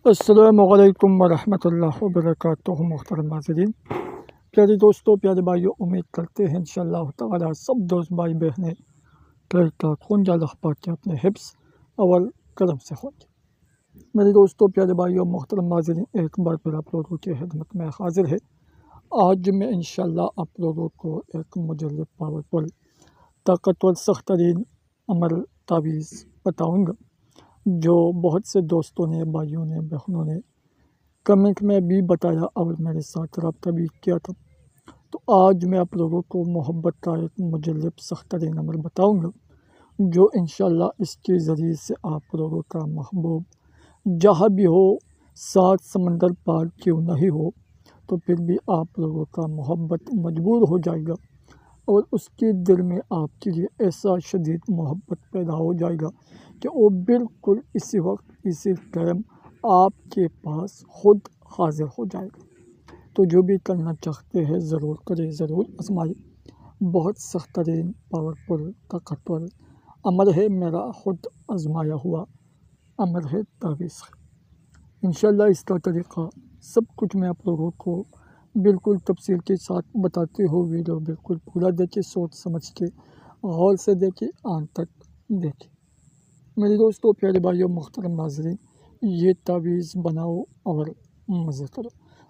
السلام علیکم ورحمۃ اللہ وبرکاتہ۔ محترم ناظرین، پیارے دوستوں، پیارے بھائیوں، امید کرتے ہیں انشاءاللہ تعالی سب دوست بھائی بہنیں ٹھیک ٹھاک ہوں گے، اللہ پاک کے اپنے حفظ اور کرم سے ہوں گے۔ میرے دوستوں، پیارے بھائیوں، محترم ناظرین، ایک بار پھر آپ لوگوں کی خدمت میں حاضر ہے۔ آج میں انشاءاللہ آپ لوگوں کو ایک مجرب، پاورفل، طاقتور، سخت ترین عمل تعویذ بتاؤں گا، جو بہت سے دوستوں نے، بھائیوں نے، بہنوں نے کمنٹ میں بھی بتایا اور میرے ساتھ رابطہ بھی کیا تھا۔ تو آج میں آپ لوگوں کو محبت کا ایک مجلب، سخت ترین عمل بتاؤں گا، جو انشاءاللہ اس کے ذریعے سے آپ لوگوں کا محبوب جہاں بھی ہو، سات سمندر پار کیوں نہیں ہو، تو پھر بھی آپ لوگوں کا محبت مجبور ہو جائے گا، اور اس کے دل میں آپ کے لیے ایسا شدید محبت پیدا ہو جائے گا کہ وہ بالکل اسی وقت، اسی ٹائم آپ کے پاس خود حاضر ہو جائے گا۔ تو جو بھی کرنا چاہتے ہیں ضرور کریں، ضرور آزمائیں۔ بہت سخت ترین، پاورفل، طاقتور عمل ہے، میرا خود آزمایا ہوا عمل ہے، تعویذ ہے۔ انشاءاللہ اس کا طریقہ سب کچھ میں آپ لوگوں کو بالکل تفصیل کے ساتھ بتاتے ہو، ویڈیو بالکل پورا دیکھیں، سوچ سمجھ کے غور سے دیکھیں، آنکھ تک دیکھیں۔ میرے دوستوں، پیارے بھائیوں، محترم ناظرین، یہ تعویذ بناؤ اور مزے کرو۔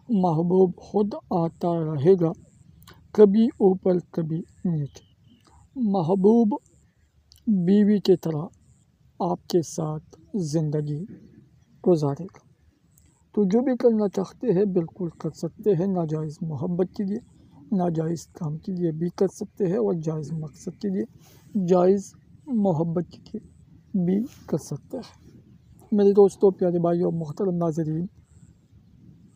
محبوب خود آتا رہے گا، کبھی اوپر کبھی نیچے۔ محبوب بیوی کی طرح آپ کے ساتھ زندگی گزارے گا۔ تو جو بھی کرنا چاہتے ہیں بالکل کر سکتے ہیں، ناجائز محبت کے لیے، ناجائز کام کے لیے بھی کر سکتے ہیں، اور جائز مقصد کے لیے، جائز محبت کے لیے بھی کر سکتے ہیں۔ میرے دوستوں، پیارے بھائیوں، محترم ناظرین،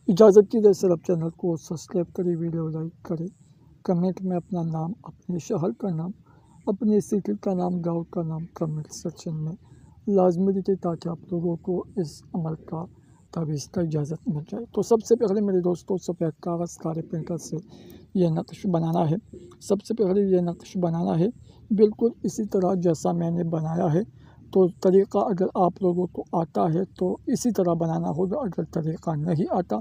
اجازت کی صرف چینل کو سبسکرائب کریں، ویڈیو لائک کریں، کمنٹ میں اپنا نام، اپنے شہر کا نام، اپنے سٹی کا نام، گاؤں کا نام کمنٹ سیکشن میں لازمی لکھیں، تاکہ آپ لوگوں کو اس عمل کا، تعویذ کا اجازت مل جائے۔ تو سب سے پہلے میرے دوستوں، سفید کاغذ، کالے پینٹر سے یہ نقش بنانا ہے۔ سب سے پہلے یہ نقش بنانا ہے بالکل اسی طرح جیسا میں نے بنایا ہے۔ تو طریقہ اگر آپ لوگوں کو آتا ہے تو اسی طرح بنانا ہوگا، اگر طریقہ نہیں آتا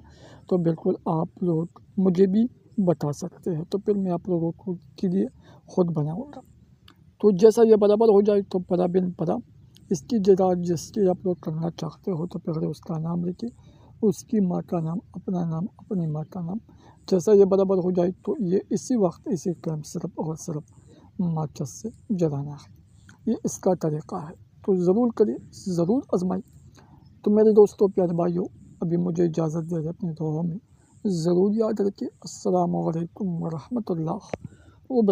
تو بالکل آپ لوگ مجھے بھی بتا سکتے ہیں، تو پھر میں آپ لوگوں کو کے لیے خود بناؤں گا۔ تو جیسا یہ برابر ہو جائے تو برا بن برا، اس کی جگہ جس کی آپ لوگ کرنا چاہتے ہو تو پہلے اس کا نام لکھیں، اس کی ماں کا نام، اپنا نام، اپنی ماں کا نام۔ جیسا یہ برابر ہو جائے تو یہ اسی وقت، اسی ٹائم صرف اور صرف ماچس سے جلانا ہے۔ یہ اس کا طریقہ ہے، تو ضرور کریں، ضرور آزمائیں۔ تو میرے دوستوں، پیارے بھائیوں، ابھی مجھے اجازت دے دیں، اپنے دعاؤں میں ضرور یاد رکھیں۔ السلام علیکم ورحمۃ اللہ وبرکاتہ۔